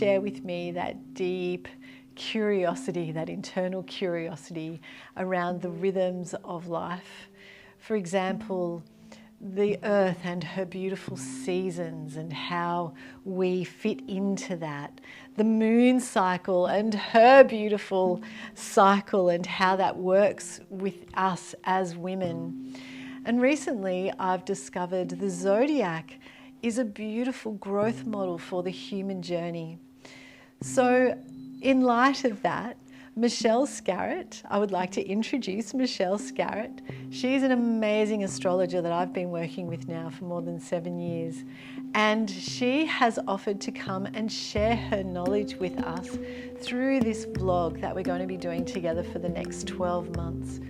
share with me that deep curiosity, that internal curiosity around the rhythms of life. For example, the earth and her beautiful seasons and how we fit into that. The moon cycle and her beautiful cycle and how that works with us as women. And recently I've discovered the zodiac is a beautiful growth model for the human journey. So in light of that, Michelle Scarrott, I would like to introduce Michelle Scarrott. She's an amazing astrologer that I've been working with now for more than 7 years. And she has offered to come and share her knowledge with us through this vlog that we're going to be doing together for the next 12 months.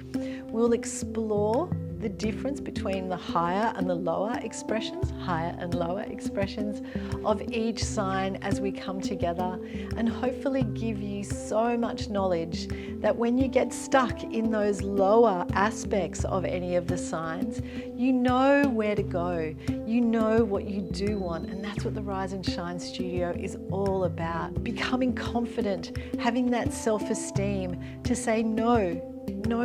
We'll explore the difference between the higher and the lower expressions, of each sign as we come together, and hopefully give you so much knowledge that when you get stuck in those lower aspects of any of the signs, you know where to go, you know what you do want, and that's what the Rise and Shine Studio is all about. Becoming confident, having that self-esteem to say no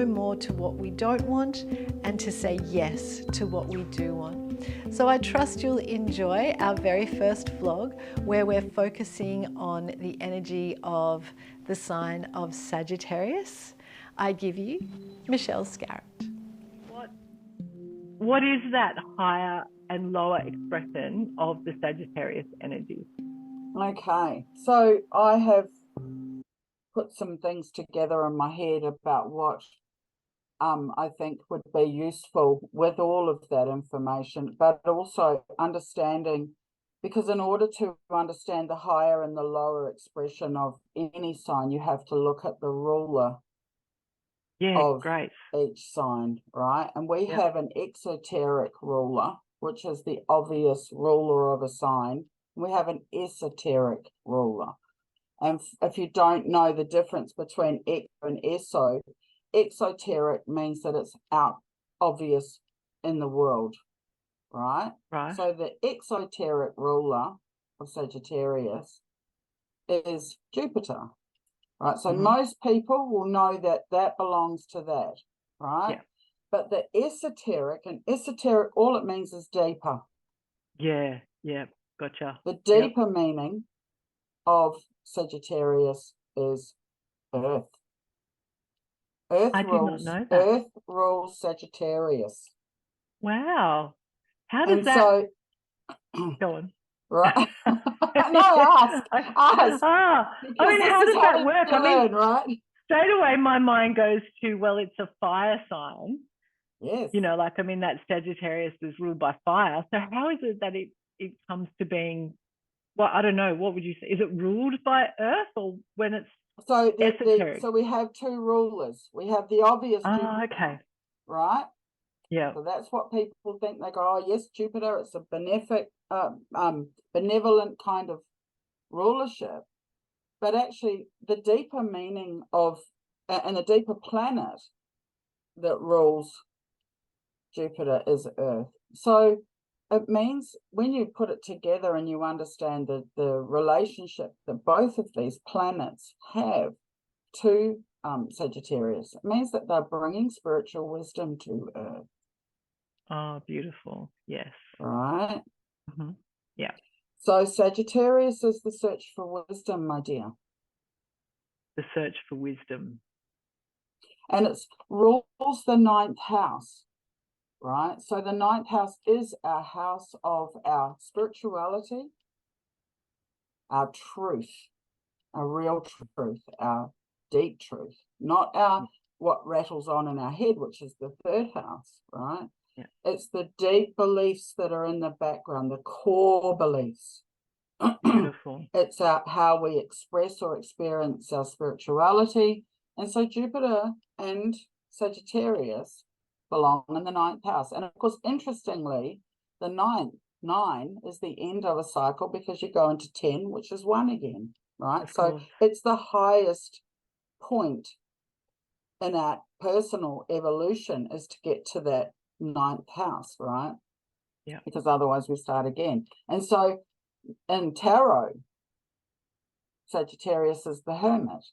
more to what we don't want and to say yes to what we do want. So I trust you'll enjoy our very first vlog where we're focusing on the energy of the sign of Sagittarius. I give you Michelle Scarrott. What is that higher and lower expression of the Sagittarius energy? Okay, so I have put some things together in my head about what I think would be useful with all of that information, but also understanding, because in order to understand the higher and the lower expression of any sign, you have to look at the ruler of each sign, right? And we have an exoteric ruler, which is the obvious ruler of a sign. We have an esoteric ruler. And if you don't know the difference between exo and eso, exoteric means that it's out obvious in the world, right? So the exoteric ruler of Sagittarius is Jupiter, right? So most people will know that that belongs to that, right? But the esoteric, and esoteric, all it means is deeper. Gotcha. The deeper meaning of Sagittarius is Earth. Earth rules Sagittarius. Wow. How does that... So, go on. Right. No, ask. I mean, how does that work? Right? Straight away my mind goes to, well, it's a fire sign. Yes. You know, like, I mean, that Sagittarius is ruled by fire. So how is it that it comes to being, well, I don't know, what would you say? Is it ruled by Earth, or when it's esoteric? So we have two rulers. We have the obvious Jupiter, right? Yeah. So that's what people think. They go, oh, yes, Jupiter, it's a benevolent kind of rulership. But actually, the deeper meaning of, and the deeper planet that rules Jupiter is Earth. So it means when you put it together and you understand the relationship that both of these planets have to Sagittarius, it means that they're bringing spiritual wisdom to Earth. Oh, beautiful. Yes. Right? Yeah. So Sagittarius is the search for wisdom, my dear. The search for wisdom. And it rules the 9th house, right? So the 9th house is our house of our spirituality, our truth, our real truth, our deep truth, not our what rattles on in our head, which is the 3rd house, right? Yeah. It's the deep beliefs that are in the background, the core beliefs. Beautiful. It's how we express or experience our spirituality. And so Jupiter and Sagittarius belong in the 9th house. And of course, interestingly, the 9 is the end of a cycle, because you go into 10, which is 1 again, right? So it's the highest point in our personal evolution, is to get to that 9th house, right? Yeah. Because otherwise we start again. And so in tarot, Sagittarius is the hermit,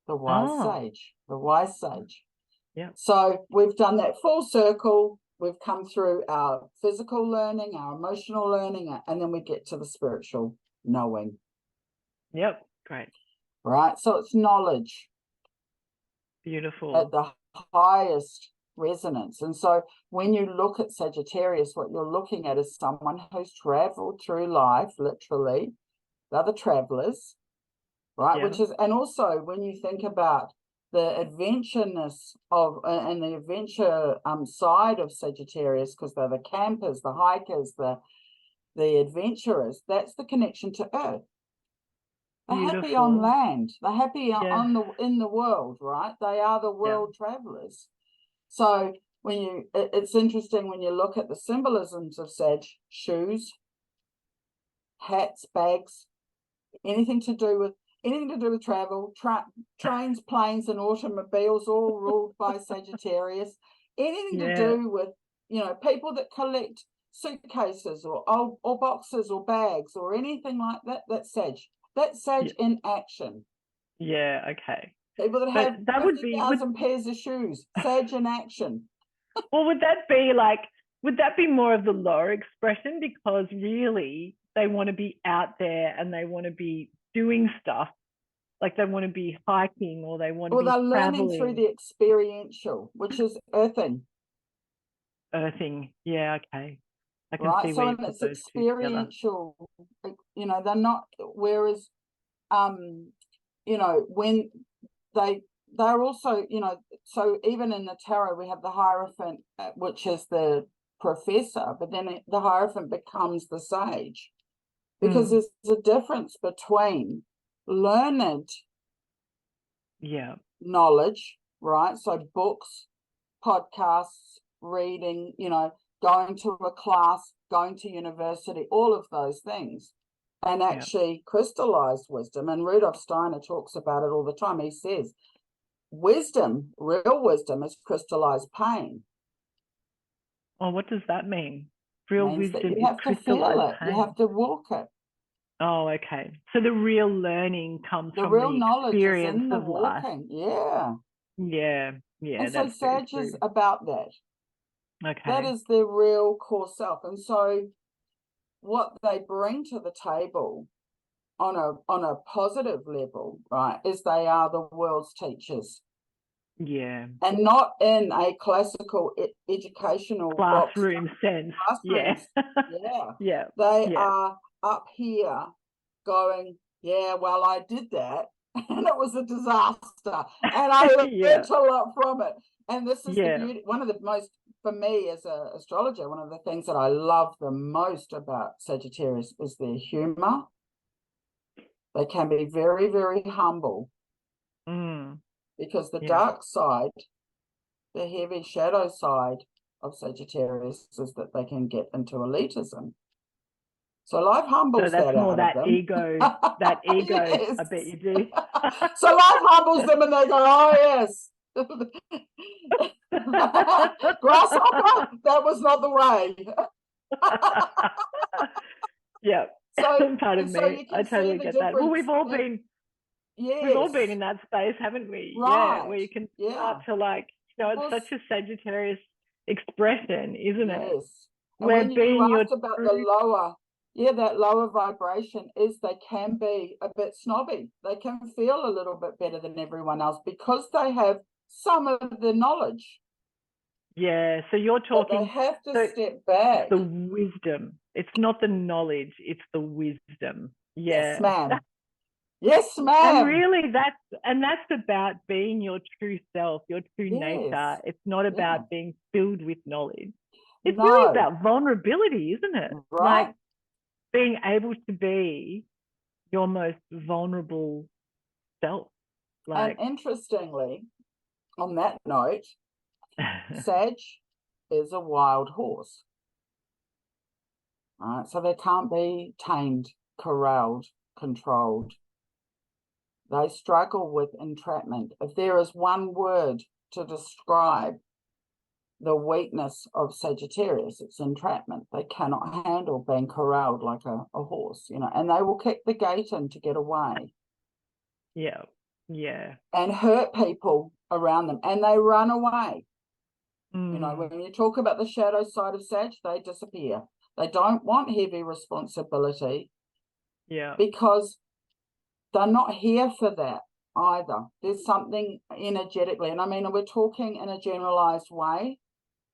the wise sage, the wise sage. Yeah. So we've done that full circle. We've come through our physical learning, our emotional learning, and then we get to the spiritual knowing. Yep. Great. Right. So it's knowledge. Beautiful. At the highest resonance. And so when you look at Sagittarius, what you're looking at is someone who's traveled through life, literally. They're the travelers, right? Yeah. Which is, and also when you think about the adventureness of and the adventure side of Sagittarius, because they're the campers, the hikers, the adventurers, that's the connection to earth. They're happy on land. They're happy in the world, right? They are the world travelers. So when you, it's interesting when you look at the symbolisms of Sag: shoes, hats, bags, anything to do with travel, trains, planes, and automobiles, all ruled by Sagittarius. Anything to do with, people that collect suitcases or boxes or bags or anything like that. That's Sag. That's Sag in action. Yeah. Okay. People that have 50,000 pairs of shoes. Sag in action. Well, would that be more of the lower expression, because really they want to be out there and they want to be doing stuff, like they want to be hiking or they want to be traveling. Well, they're learning through the experiential, which is earthing. Earthing, yeah, okay. I can see right. where So you put it's those experiential. They're not. Whereas, when they're also, so even in the tarot we have the Hierophant, which is the professor, but then the Hierophant becomes the sage, because there's a difference between learned knowledge, right? So books, podcasts, reading, going to a class, going to university, all of those things, and actually crystallized wisdom. And Rudolf Steiner talks about it all the time. He says wisdom, real wisdom, is crystallized pain. Oh, what does that mean? Real wisdom you have to feel it. pain. You have to walk it. Oh, okay. So the real learning comes from real the knowledge experience is in the of walking. life. Yeah. And so Sag is about that. Okay. That is their real core self. And so what they bring to the table on a positive level, right, is they are the world's teachers. Yeah. And not in a classical educational classroom sense. Classrooms. Yeah. They are up here going, well, I did that and it was a disaster and I learned a lot from it. And this is the beauty. One of the most, for me as an astrologer, one of the things that I love the most about Sagittarius is their humor. They can be very, very humble. Because the dark side, the heavy shadow side of Sagittarius is that they can get into elitism. So life humbles that out more of them. ego, that ego, yes. I bet you do. So life humbles them and they go, oh yes. Grasshopper, that was not the way. Yeah. So pardon me. I totally get that. Well, we've all been in that space, haven't we? Right. Yeah, where you can start to it's such a Sagittarius expression, isn't it? Yes. Where when you asked about the lower, that lower vibration is they can be a bit snobby. They can feel a little bit better than everyone else because they have some of the knowledge. Yeah, so you're talking. But they have to step back. The wisdom. It's not the knowledge, it's the wisdom. Yeah. Yes, ma'am. Yes, ma'am. And really that's about being your true self, your true nature. It's not about being filled with knowledge. It's really about vulnerability, isn't it? Right. Like being able to be your most vulnerable self. And interestingly, on that note, Sag is a wild horse. Right, so they can't be tamed, corralled, controlled. They struggle with entrapment. If there is one word to describe the weakness of Sagittarius. It's entrapment. They cannot handle being corralled like a horse, you know, and they will kick the gate in to get away. Yeah. Yeah. And hurt people around them, and they run away. You know, when you talk about the shadow side of Sag, they disappear. They don't want heavy responsibility. Yeah. Because they're not here for that either. There's something energetically, and I mean, we're talking in a generalized way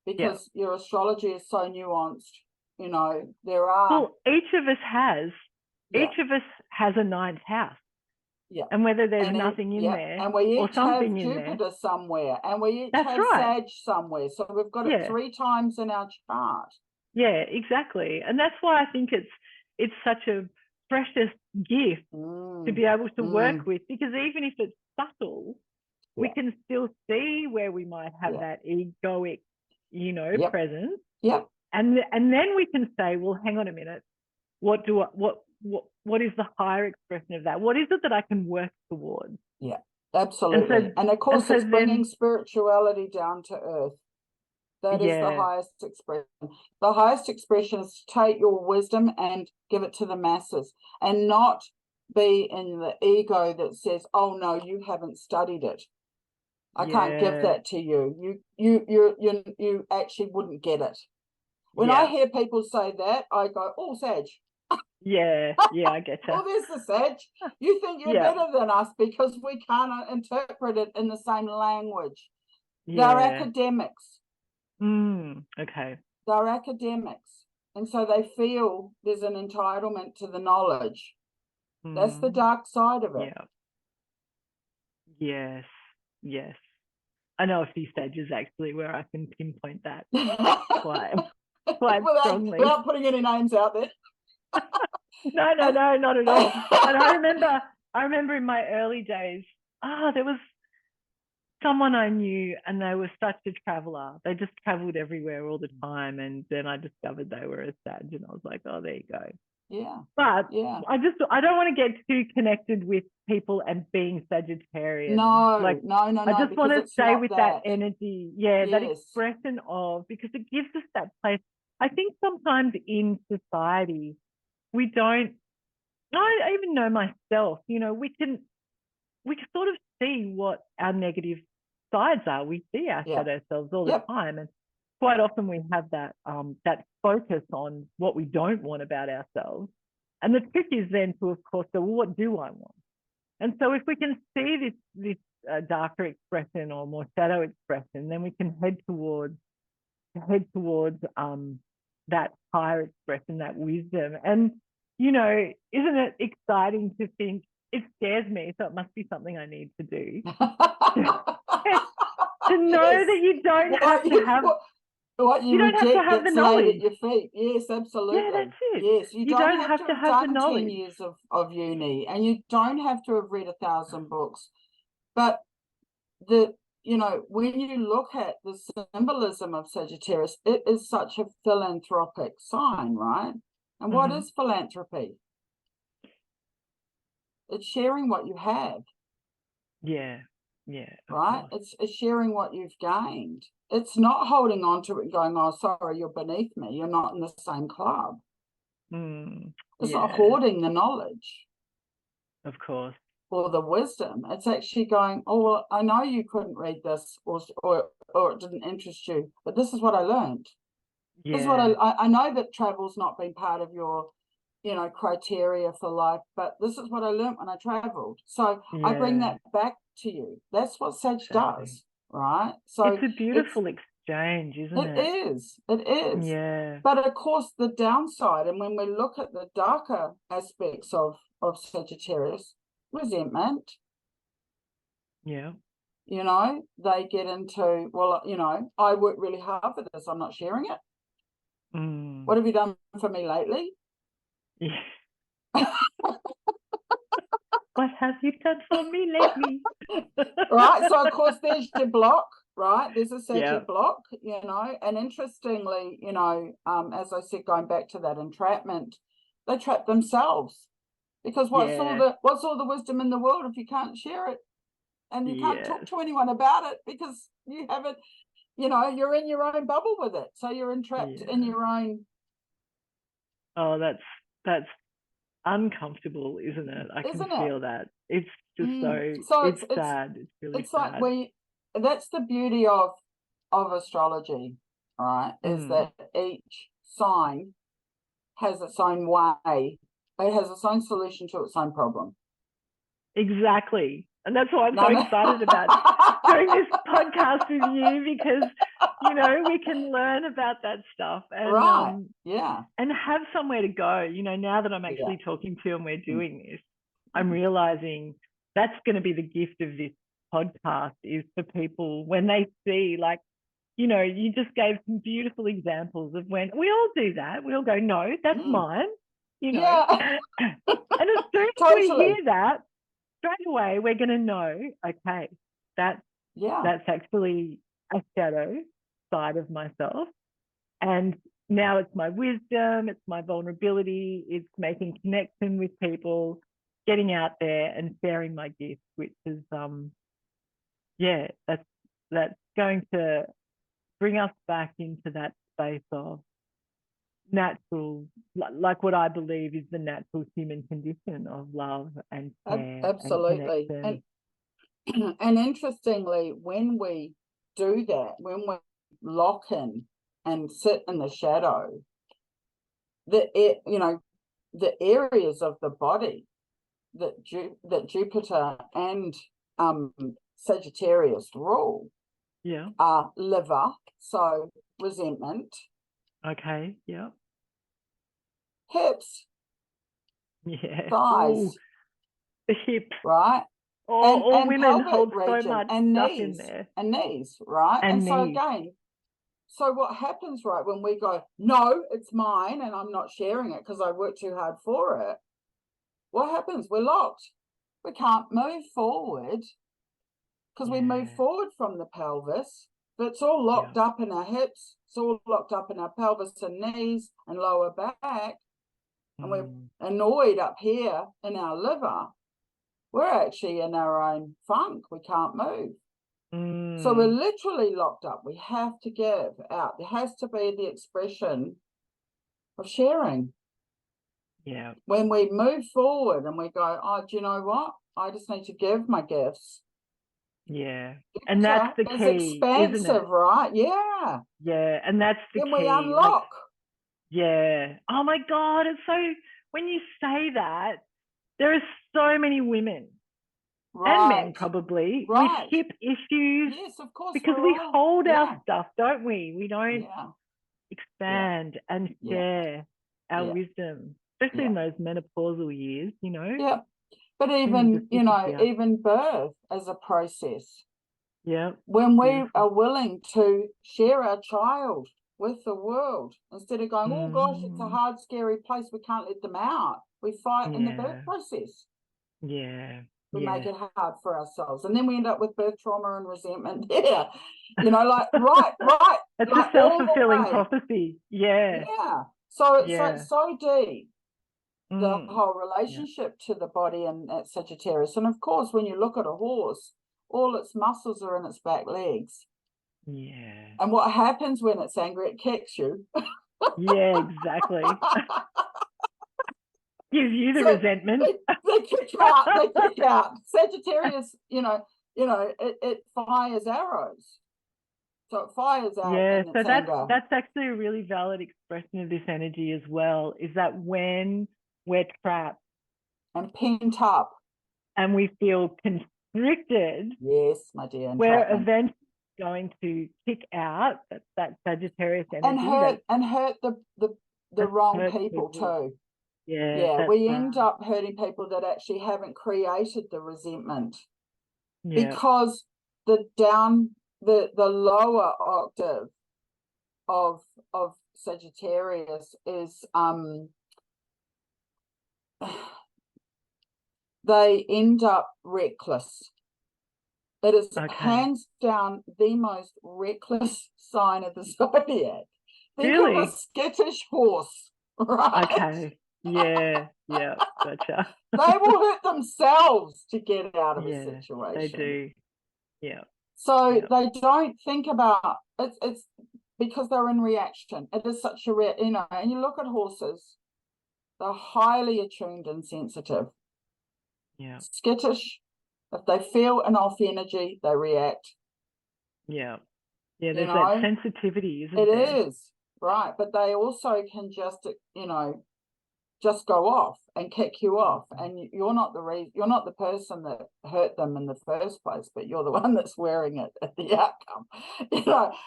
because your astrology is so nuanced. You know, there are. Well, each of us has a ninth house. Yeah. And whether there's nothing in there, and we or each something have in Jupiter there somewhere, and we each That's have right. Sag somewhere. So we've got it 3 times in our chart. Yeah, exactly. And that's why I think it's such a precious gift to be able to work with, because even if it's subtle, we can still see where we might have that egoic, you know, presence. Yep. And then we can say, well, hang on a minute, what is the higher expression of that? What is it that I can work towards? Yeah, absolutely. And of course, it's bringing spirituality down to earth. That is the highest expression. The highest expression is to take your wisdom and give it to the masses, and not be in the ego that says, "Oh no, you haven't studied it. I can't give that to you. You actually wouldn't get it." When I hear people say that, I go, "Oh, Sag." Yeah, I get you. Oh, there's the Sag. You think you're better than us because we can't interpret it in the same language. They're academics. Okay. They're academics, and so they feel there's an entitlement to the knowledge. That's the dark side of it. Yeah. Yes. I know a few stages actually where I can pinpoint that quite strongly. Without putting any names out there. No, not at all. And I remember in my early days, there was someone I knew, and they were such a traveler. They just traveled everywhere all the time. And then I discovered they were a Sag, and I was like, oh, there you go. Yeah. But I don't want to get too connected with people and being Sagittarian. No. I just want to stay with that energy. Yeah, that expression of, because it gives us that place. I think sometimes in society, we don't, I even know myself, you know, we can sort of see what our negative sides are. We see our shadow selves all the time, and quite often we have that that focus on what we don't want about ourselves. And the trick is then to, of course, go, well, what do I want? And so if we can see this darker expression or more shadow expression, then we can head towards that higher expression, that wisdom. And you know, isn't it exciting to think, it scares me, so it must be something I need to do. To know that you don't have to have what you don't have to have the knowledge at your feet. Yes, absolutely. Yeah, that's it. Yes, you don't have to have the knowledge. 10 years of uni, and you don't have to have read 1,000 books. But you know, when you look at the symbolism of Sagittarius, it is such a philanthropic sign, right? And what is philanthropy? It's sharing what you have. Yeah. Right? It's sharing what you've gained. It's not holding on to it and going, oh, sorry, you're beneath me. You're not in the same club. It's not hoarding the knowledge. Of course. Or the wisdom. It's actually going, oh, well, I know you couldn't read this or it didn't interest you, but this is what I learned. Yeah. This is what I know that travel's not been part of your, you know, criteria for life, but this is what I learned when I traveled. So I bring that back to you. That's what Sag does, right? So it's a beautiful exchange, isn't it? It is. Yeah. But of course, the downside, and when we look at the darker aspects of Sagittarius, resentment. Yeah. You know, they get into, well, you know, I work really hard for this. I'm not sharing it. What have you done for me lately? Yeah. What have you done for me lately? Right. So, of course, there's your block, right? There's a Sag block, you know, and interestingly, you know, as I said, going back to that entrapment, they trap themselves. Because what's all the wisdom in the world if you can't share it, and you can't talk to anyone about it because you haven't you're in your own bubble with it. So you're entrapped in your own. Oh, that's uncomfortable, isn't it? I can feel that. It's just it's sad. It's really sad. Like that's the beauty of astrology, right? Is that each sign has its own way. It has its own solution to its own problem. Exactly. And that's why I'm so excited about doing this podcast with you, because, we can learn about that stuff and and have somewhere to go. Now that I'm actually talking to you and we're doing this, I'm realizing that's going to be the gift of this podcast, is for people when they see, like, you just gave some beautiful examples of when we all do that. We all go, no, that's mine, and as soon as we hear that, straight away we're going to know, okay, that's actually a shadow side of myself, and now it's my wisdom, it's my vulnerability, it's making connection with people, getting out there and sharing my gifts, which is that's going to bring us back into that space of natural, like what I believe is the natural human condition of love and care. Absolutely. And and interestingly, when we do that, when we lock in and sit in the shadow, the areas of the body that Jupiter and Sagittarius rule are liver, so resentment. Okay. Yeah. Hips. Yeah. Thighs. Ooh, the hips. Right. All women hold region, so much and stuff knees, in there. and knees, right? And so again, so what happens, right, when we go, no, it's mine and I'm not sharing it because I worked too hard for it, what happens? We're locked. We can't move forward because we move forward from the pelvis, but it's all locked up in our hips, it's all locked up in our pelvis and knees and lower back, and we're annoyed up here in our liver. We're actually in our own funk. We can't move. So we're literally locked up. We have to give out. There has to be the expression of sharing. Yeah. When we move forward and we go, oh, do you know what? I just need to give my gifts. Yeah. And that's the key. It's expansive, isn't it? right? Yeah. Yeah. And that's the key. Then we unlock. Oh my God. It's so, when you say that, there are so many women and men probably with hip issues. Yes, of course. Because we hold our stuff, don't we? We don't expand and share our wisdom, especially in those menopausal years, Yeah. But even, even birth as a process. Yeah. When we are willing to share our child with the world, instead of going, oh gosh, it's a hard, scary place, we can't let them out. We fight in the birth process. Yeah. We make it hard for ourselves. And then we end up with birth trauma and resentment. Yeah. Right. It's like a self-fulfilling prophecy. Yeah. Yeah. So it's like so deep, the whole relationship to the body and at Sagittarius. And of course, when you look at a horse, all its muscles are in its back legs. Yeah. And what happens when it's angry? It kicks you. Yeah, exactly. Gives you the resentment. They kick out. Sagittarius, it fires arrows. So it fires out. Yeah, so that's actually a really valid expression of this energy as well, is that when we're trapped and pent up and we feel constricted, yes, my dear, we're eventually going to kick out that Sagittarius energy and hurt the wrong people too. Yeah, we end up hurting people that actually haven't created the resentment because the lower octave of Sagittarius is they end up reckless. It is hands down the most reckless sign of the zodiac. Think of a skittish horse, right? Okay. Yeah, gotcha. They will hurt themselves to get out of a situation. They do. Yeah. So Yeah. they don't think about it's because they're in reaction. It is such a and you look at horses, they're highly attuned and sensitive. Yeah. Skittish. If they feel an off energy, they react. Yeah. Yeah, there's that sensitivity, isn't there? It is, right. But they also can just, just go off and kick you off. And you're not the person that hurt them in the first place, but you're the one that's wearing it at the outcome.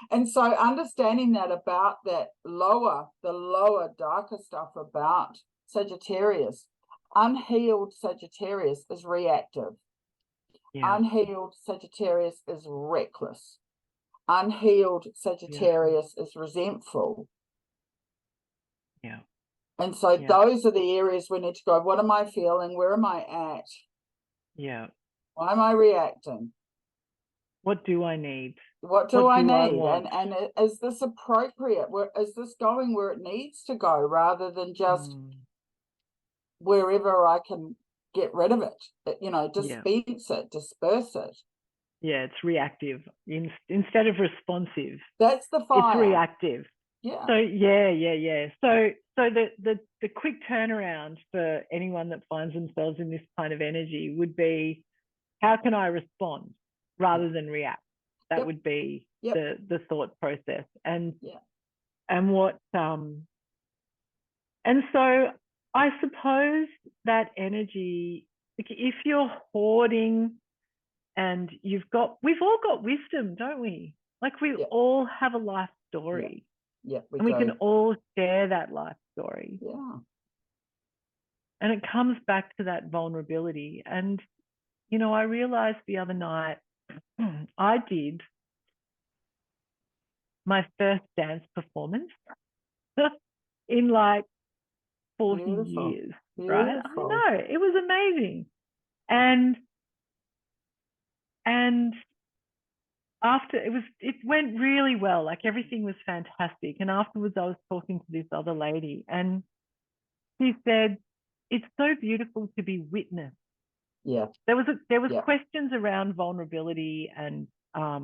And so understanding that about the lower, darker stuff about Sagittarius, unhealed Sagittarius is reactive. Yeah. Unhealed Sagittarius is reckless. Unhealed Sagittarius is resentful. Yeah. And so those are the areas we need to go, what am I feeling? Where am I at? Yeah. Why am I reacting? What do I need? What do I need? Want? And is this appropriate? Is this going where it needs to go rather than just wherever I can get rid of it? Dispense it, disperse it. Yeah, it's reactive instead of responsive. That's the fire. It's reactive. Yeah. So yeah. So the quick turnaround for anyone that finds themselves in this kind of energy would be, how can I respond rather than react? That would be the thought process. And what and so I suppose that energy, if you're hoarding and we've all got wisdom, don't we? Like we all have a life story. Yeah, we can all share that life story. Yeah. And it comes back to that vulnerability. And, I realized the other night, I did my first dance performance in like 40 years, right? I know, it was amazing. And after it went really well, like everything was fantastic. And afterwards I was talking to this other lady and she said, it's so beautiful to be witnessed. Yeah. There was questions around vulnerability and how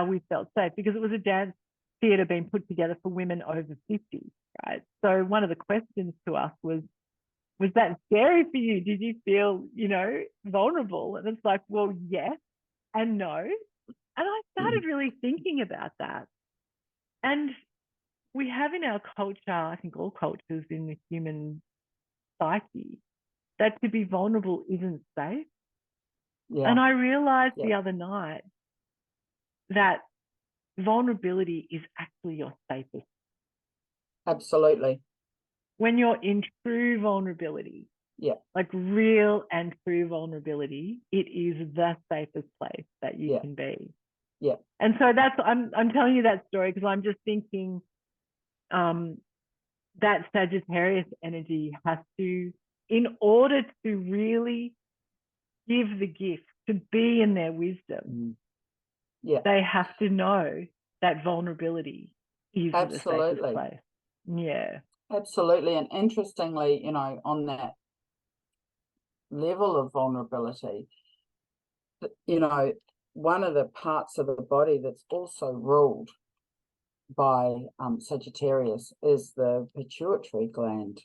we felt safe, because it was a dance theatre being put together for women over 50, right? So one of the questions to us was that scary for you? Did you feel, vulnerable? And it's like, well, yes and no. And I started really thinking about that. And we have in our culture, I think all cultures in the human psyche, that to be vulnerable isn't safe. Yeah. And I realized the other night that vulnerability is actually your safest. Absolutely. When you're in true vulnerability, like real and true vulnerability, it is the safest place that you can be. Yeah. And so I'm telling you that story because I'm just thinking that Sagittarius energy has to, in order to really give the gift, to be in their wisdom, they have to know that vulnerability is the safest place. Yeah. Absolutely. And interestingly, on that level of vulnerability, one of the parts of the body that's also ruled by Sagittarius is the pituitary gland.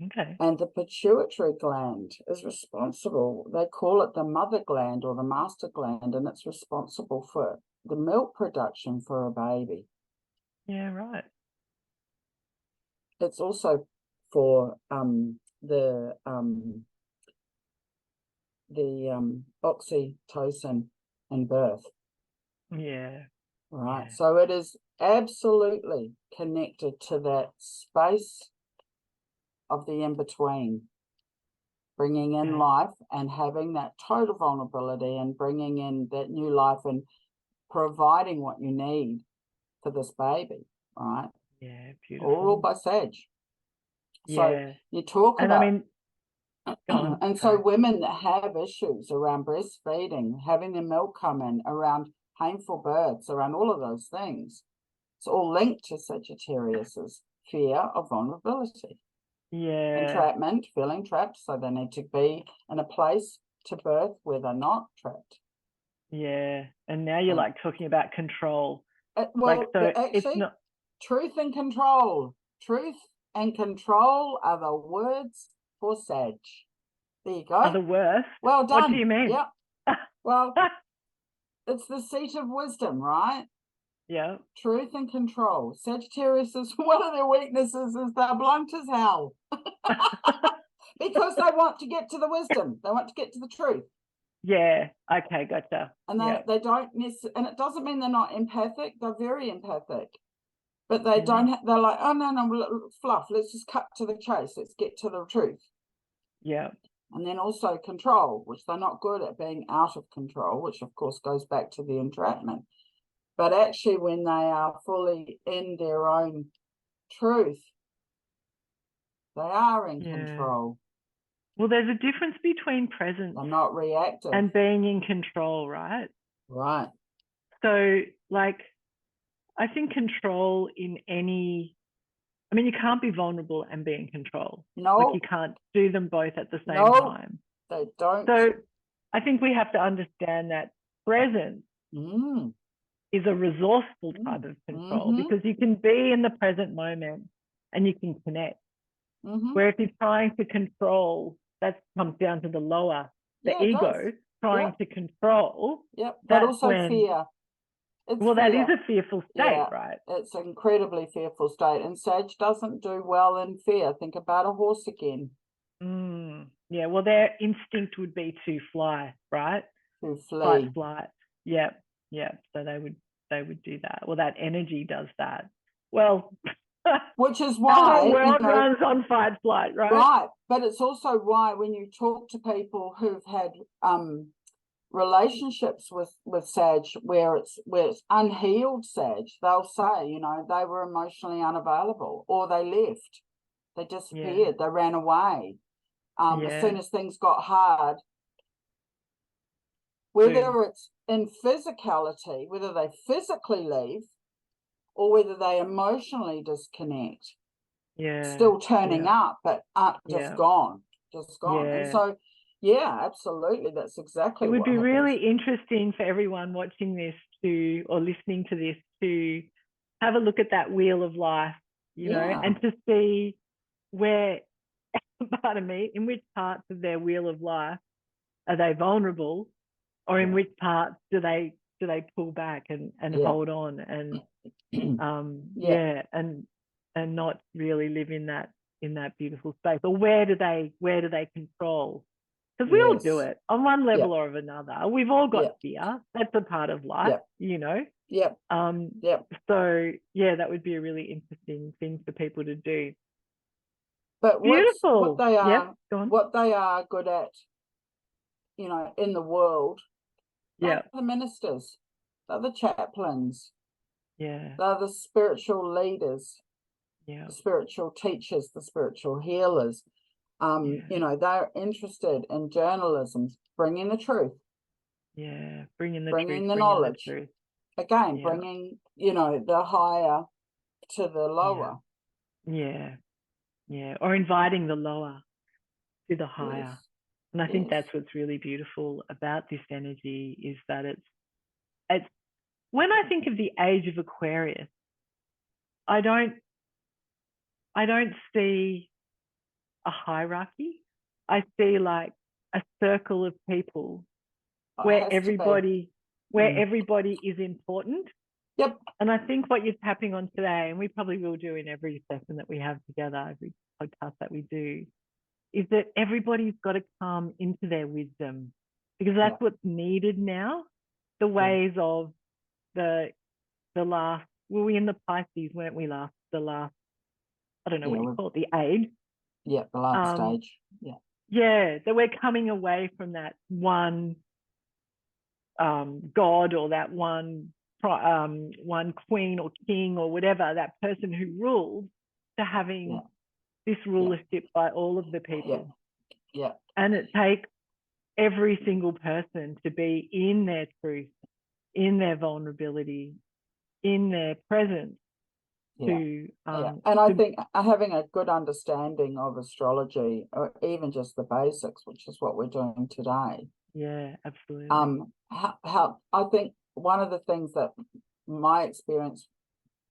Okay. And the pituitary gland is responsible, they call it the mother gland or the master gland, and it's responsible for the milk production for a baby. Yeah, right. It's also for the oxytocin in birth. Yeah. Right. Yeah. So it is absolutely connected to that space of the in-between, bringing in life and having that total vulnerability and bringing in that new life and providing what you need for this baby, right? Yeah, beautiful. All by Sag. So you talk about, and so women that have issues around breastfeeding, having their milk come in, around painful births, around all of those things, it's all linked to Sagittarius's fear of vulnerability. Yeah. Entrapment, feeling trapped, so they need to be in a place to birth where they're not trapped. Yeah. And now you're like talking about control. Well, so actually, it's not truth and control. Truth and control are the words for Sag. There you go. are the worst. Well done. What do you mean? Yep. Well, it's the seat of wisdom, right? Yeah. Truth and control. Sagittarius is one of their weaknesses is they're blunt as hell. Because they want to get to the wisdom. They want to get to the truth. Yeah. Okay, gotcha. And they don't and it doesn't mean they're not empathic. They're very empathic. But they don't they're like, oh no, fluff. Let's just cut to the chase. Let's get to the truth. Yeah. And then also control, which they're not good at being out of control, which of course goes back to the entrapment. But actually, when they are fully in their own truth, they are in control. Well, there's a difference between presence They're not reactive and being in control, right? Right. So, like, I think control in any, I mean, you can't be vulnerable and be in control. No. Like, you can't do them both at the same time. They don't. So, I think we have to understand that presence is a resourceful type of control because you can be in the present moment and you can connect. Where if you're trying to control, that comes down to the lower, the ego trying to control. Yep, but also fear. Well, that is a fearful state, right? It's an incredibly fearful state. And Sag doesn't do well in fear. Think about a horse again. Yeah, well, their instinct would be to fly, right? To flee. Flight. Yep. So they would do that. Well, that energy does that. Well, which is why the world runs on fight, flight, right? Right, but it's also why when you talk to people who've had relationships with Sag where it's unhealed Sag, they'll say, you know, they were emotionally unavailable or they left, they disappeared, they ran away. As soon as things got hard, whether it's in physicality, whether they physically leave or whether they emotionally disconnect, still turning up, but just gone. And so, absolutely, that's exactly what it would be happens. really interesting for everyone watching this or listening to this to have a look at that wheel of life, you know, and to see where, pardon me, in which parts of their wheel of life are they vulnerable, or in which parts do they pull back and hold on and and not really live in that beautiful space, or where do they control? Because we all do it on one level or of another. We've all got fear. That's a part of life, you know. So that would be a really interesting thing for people to do. But what they are good at, you know, in the world, they're the ministers, they're the chaplains, they're the spiritual leaders, the spiritual teachers, the spiritual healers. You know, they're interested in journalism, bringing the truth. Bringing the knowledge. Again, bringing, you know, the higher to the lower. Or inviting the lower to the higher. And I think that's what's really beautiful about this energy is that it's when I think of the age of Aquarius, I don't see a hierarchy. I see like a circle of people where everybody is important. And I think what you're tapping on today, and we probably will do in every session that we have together, every podcast that we do, is that everybody's got to come into their wisdom, because that's what's needed now. The ways of the last, were we in the Pisces, weren't we last? The last, I don't know what you call it, the age. The last stage. That we're coming away from that one god or that one queen or king or whatever, that person who ruled, to having this rulership by all of the people. And it takes every single person to be in their truth, in their vulnerability, in their presence, to and I think having a good understanding of astrology, or even just the basics, which is what we're doing today. Yeah, absolutely. How I think one of the things that my experience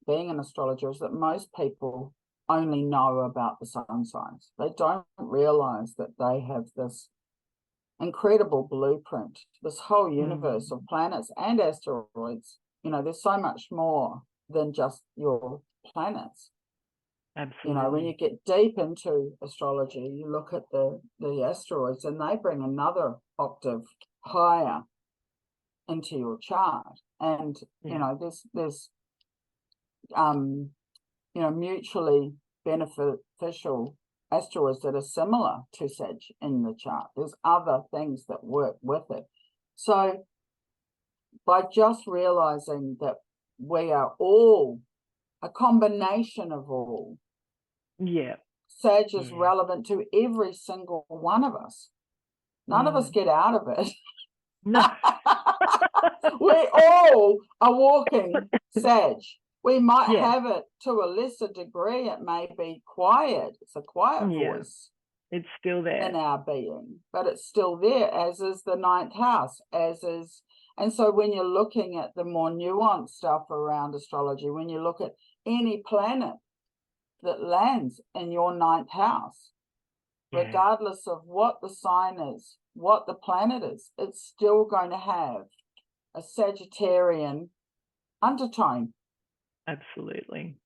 being an astrologer is that most people only know about the sun signs. They don't realize that they have this incredible blueprint, this whole universe of planets and asteroids. You know, there's so much more than just your planets. Absolutely. You know, when you get deep into astrology, you look at the asteroids and they bring another octave higher into your chart. And, you know, there's you know, mutually beneficial asteroids that are similar to Sag in the chart. There's other things that work with it. So by just realizing that we are all a combination of all, Sag is relevant to every single one of us. None of us get out of it. No. We all are walking Sag. We might have it to a lesser degree. It may be quiet. It's a quiet voice. It's still there in our being, but it's still there, as is the ninth house, as is. And so when you're looking at the more nuanced stuff around astrology, when you look at any planet that lands in your ninth house, regardless of what the sign is, what the planet is, it's still going to have a Sagittarian undertone. Absolutely.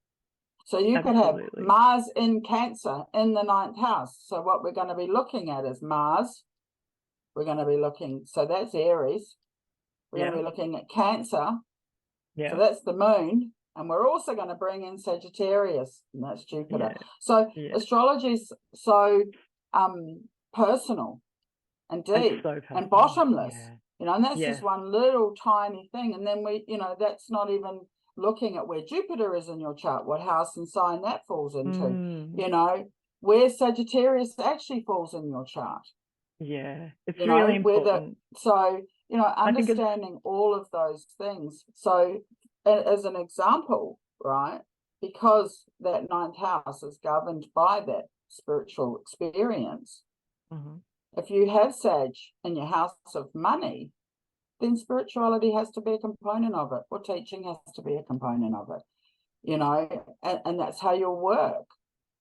So you could have Mars in Cancer in the ninth house. So what we're going to be looking at is Mars. We're going to be looking, so that's Aries. We're going to be looking at Cancer. So that's the moon. And we're also going to bring in Sagittarius, and that's Jupiter. So astrology is so personal and deep and bottomless. You know, and that's just one little tiny thing. And then we, you know, that's not even looking at where Jupiter is in your chart, what house and sign that falls into, you know, where Sagittarius actually falls in your chart. Yeah, it's really important. So, you know, understanding all of those things. So as an example, right, because that ninth house is governed by that spiritual experience, if you have Sag in your house of money, then spirituality has to be a component of it, or teaching has to be a component of it, you know, and that's how you'll work.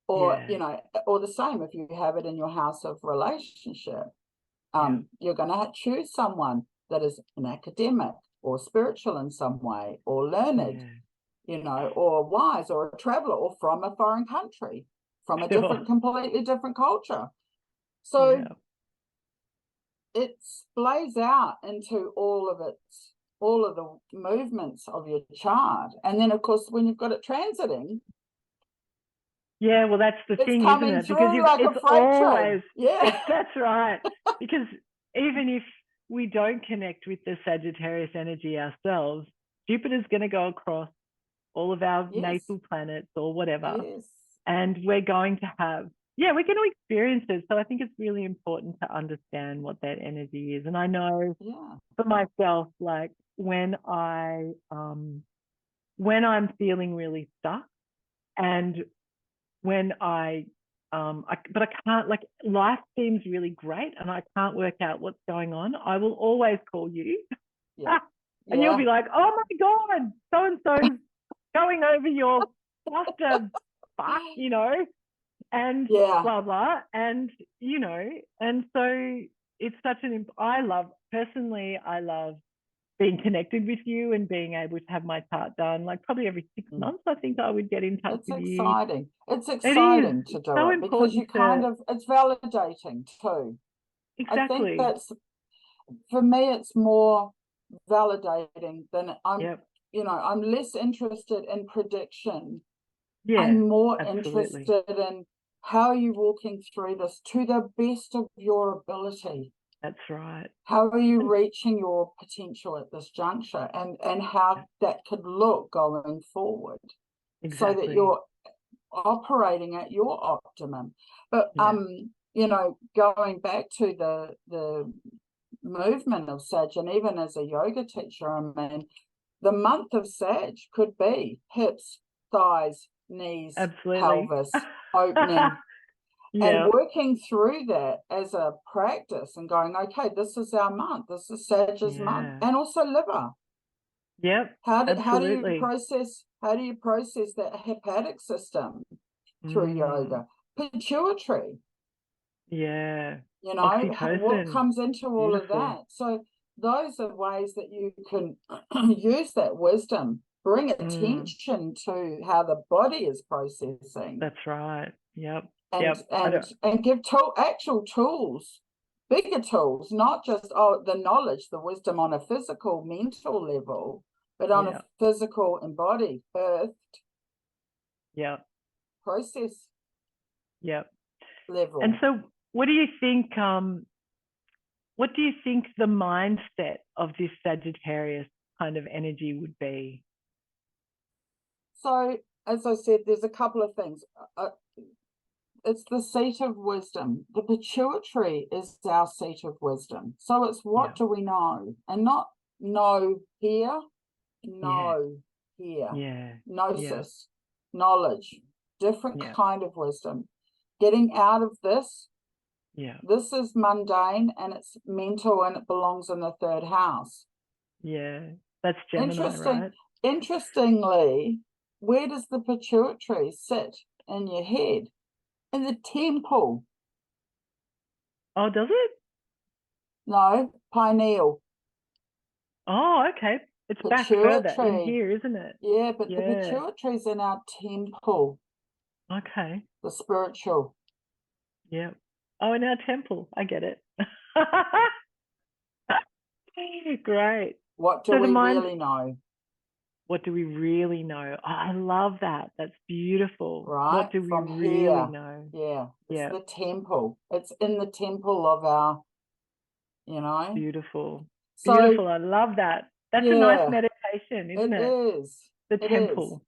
Or, you know, or the same if you have it in your house of relationship, you're going to choose someone that is an academic or spiritual in some way, or learned, you know, or wise, or a traveler, or from a foreign country, from a completely different culture. So it splays out into all of the movements of your chart. And then of course when you've got it transiting, well, that's the thing, coming isn't it? through Because like it's a freight always train. that's right. Because even if we don't connect with the Sagittarius energy ourselves, Jupiter's going to go across all of our natal planets or whatever, and we're going to have we're going to experience it. So I think it's really important to understand what that energy is. And I know for myself, like when I'm feeling really stuck, and when but I can't, like, life seems really great and I can't work out what's going on, I will always call you. And you'll be like, oh my God, so-and-so's going over your cluster fuck, you know, and blah, blah. And, you know, and so it's such I love being connected with you and being able to have my chart done, like probably every 6 months. I think I would get in touch with you. It's exciting to do it because you it's validating too. Exactly. I think that's, for me, it's more validating than you know, I'm less interested in prediction. I'm more interested in how are you walking through this to the best of your ability. That's right. How are you reaching your potential at this juncture, and how that could look going forward, so that you're operating at your optimum. But you know, going back to the movement of Sag, and even as a yoga teacher, I mean, the month of Sag could be hips, thighs, knees, Absolutely. pelvis, opening, Yeah. and working through that as a practice and going, okay, this is our month, this is Sag's month, and also liver. Yep. How do Absolutely. you process that hepatic system through yoga? Pituitary. Yeah. You know, Oxytocin. what comes into all Beautiful. of that. So those are ways that you can use that wisdom, bring attention to how the body is processing. That's right. Yep. And give actual tools, bigger tools, not just the knowledge, the wisdom on a physical, mental level, but on a physical, embodied, earthed process level. And so what do you think the mindset of this Sagittarius kind of energy would be? So, as I said, there's a couple of things. It's the seat of wisdom. The pituitary is our seat of wisdom. So it's what do we know? And not know here, know here. Gnosis, knowledge, different kind of wisdom. Getting out of this. This is mundane and it's mental and it belongs in the third house. That's Gemini, right? Interestingly, where does the pituitary sit in your head? In the temple. Oh, does it? No, pineal. Oh, okay. It's back further in here, isn't it? Yeah, but the pituitary's in our temple. Okay. The spiritual. Yeah. Oh, in our temple. I get it. Great. What do we really know? What do we really know? Oh, I love that. That's beautiful. Right. What do we really know? Yeah. It's the temple. It's in the temple of our, Beautiful. So, beautiful. I love that. That's a nice meditation, isn't it? It is. The temple.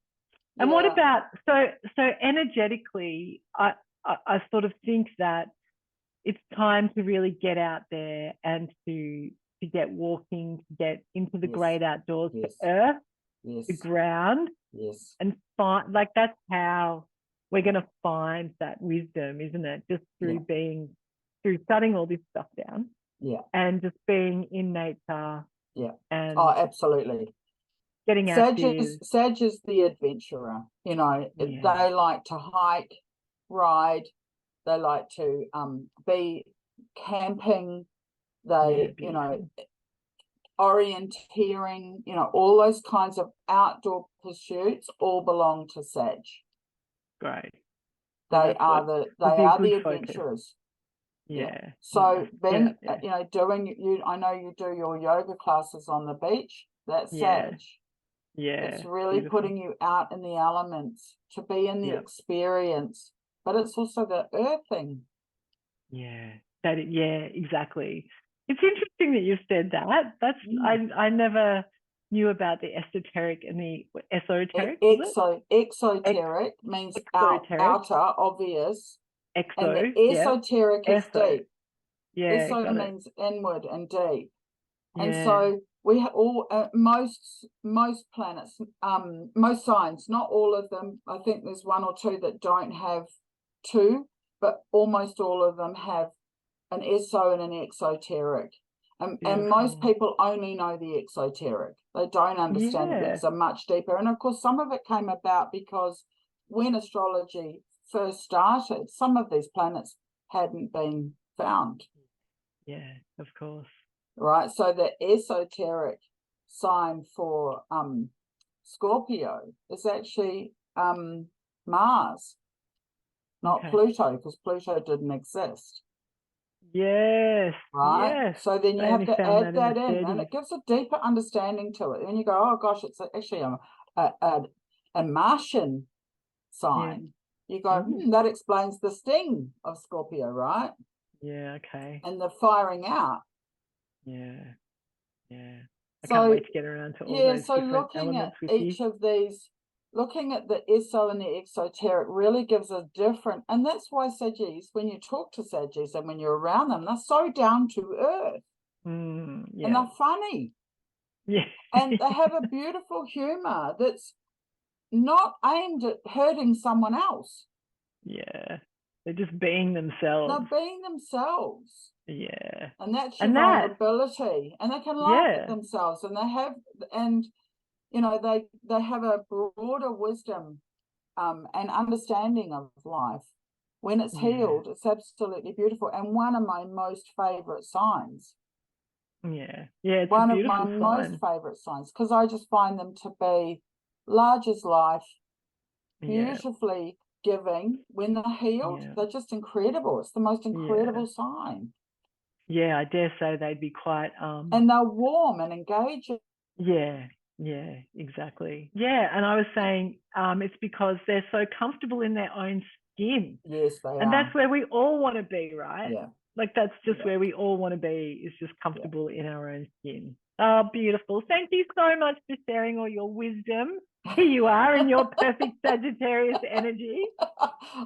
And what about, so energetically, I sort of think that it's time to really get out there and to get walking, to get into the great outdoors, to earth, the ground, and find, like, that's how we're going to find that wisdom, isn't it? Just through through shutting all this stuff down, and just being in nature, and absolutely, getting active. Sag is the adventurer. They like to hike, ride. They like to be camping. They, orienteering, all those kinds of outdoor pursuits all belong to Sag. Great. They are the adventurers. Yeah. So being, doing I know you do your yoga classes on the beach. That's Sag. Yeah. It's really putting you out in the elements to be in the experience, but it's also the earthing. Yeah. Exactly. It's interesting that you said that. That's I never knew about the esoteric and the esoteric. Exoteric means outer, obvious. And the esoteric is deep. Eso means inward and deep. And so we have all most planets, most signs, not all of them. I think there's one or two that don't have two, but almost all of them have an eso and an exoteric. And most people only know the exoteric. They don't understand that there's a much deeper. And of course, some of it came about because when astrology first started, some of these planets hadn't been found. Yeah, of course. Right. So the esoteric sign for Scorpio is actually Mars, not Pluto, because Pluto didn't exist. Yes. Right. Yes. So then you have to add that in, and it gives a deeper understanding to it. And you go, oh gosh, it's actually a Martian sign. You go, that explains the sting of Scorpio, right? Yeah. Okay. And the firing out. Yeah. I can't wait to get around to all those different elements with you. Each of these, looking at the eso and the exoteric really gives a different, and that's why Saggies, when you talk to Saggies and when you're around them, they're so down to earth. And they're funny. Yeah. And they have a beautiful humor that's not aimed at hurting someone else. Yeah. They're just being themselves. They're being themselves. Yeah. And that's your And that, vulnerability. And they can laugh yeah. at themselves, and you know, they have a broader wisdom and understanding of life. When it's healed, it's absolutely beautiful. And one of my most favorite signs. Yeah. Yeah, it's one a of my beautiful most sign. favorite signs, because I just find them to be large as life, Yeah. beautifully giving. When they're healed, Yeah. they're just incredible. It's the most incredible Yeah. sign. Yeah, I dare say they'd be quite And they're warm and engaging. yeah, yeah, exactly. Yeah, and I was saying it's because they're so comfortable in their own skin. Yes, they And are. that's where we all want to be, right? Yeah. Like that's just Yeah. where we all want to be, is just comfortable in our own skin. Oh, beautiful. Thank you so much for sharing all your wisdom. Here you are in your perfect Sagittarius energy.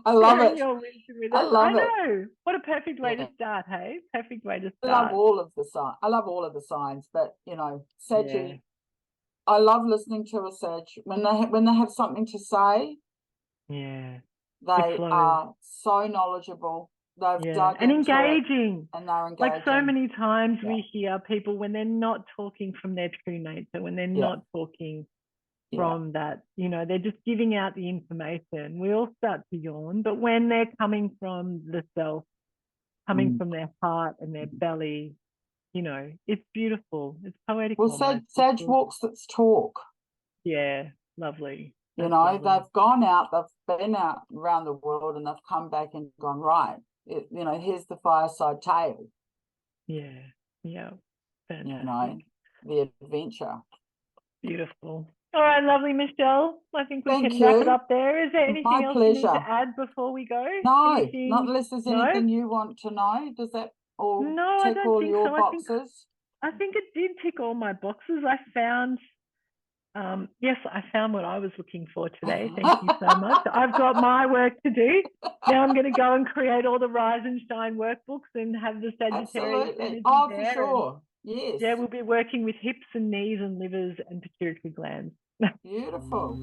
I love Sharing it. your wisdom with I us. love I it. know. What a perfect way Yeah. to start, hey? Perfect way to I love start. all of the signs. I love all of the signs, but you know, Saggy, Yeah. I love listening to a Sag when they have something to say. Yeah. They are so knowledgeable. They've dug and into engaging. it, and they're engaging. Like so many times Yeah. we hear people when they're not talking from their true nature, when they're Yeah. not talking Yeah. from that, you know, they're just giving out the information. We all start to yawn, but when they're coming from the self, coming from their heart and their belly, you know, it's beautiful. It's poetic. Well, Sag walks its talk. Yeah, lovely. You That's know, lovely. they've gone out, they've been out around the world, and they've come back and gone, right, you know, here's the fireside tale. Yeah, yeah. Fantastic. You know, the adventure. Beautiful. All right, lovely Michelle. I think we Thank can you. wrap it up there. Is there anything My else pleasure. you need to add before we go? No, anything? not unless there's anything you want to know. Does that all tick I don't all think your so. boxes? I think it did tick all my boxes. I found, yes, I found what I was looking for today. Thank you so much. I've got my work to do. Now I'm going to go and create all the Rise and Shine workbooks and have the Sagittarius energy Oh, there. for sure. Yes. Yeah, we'll be working with hips and knees and livers and pituitary glands. Beautiful.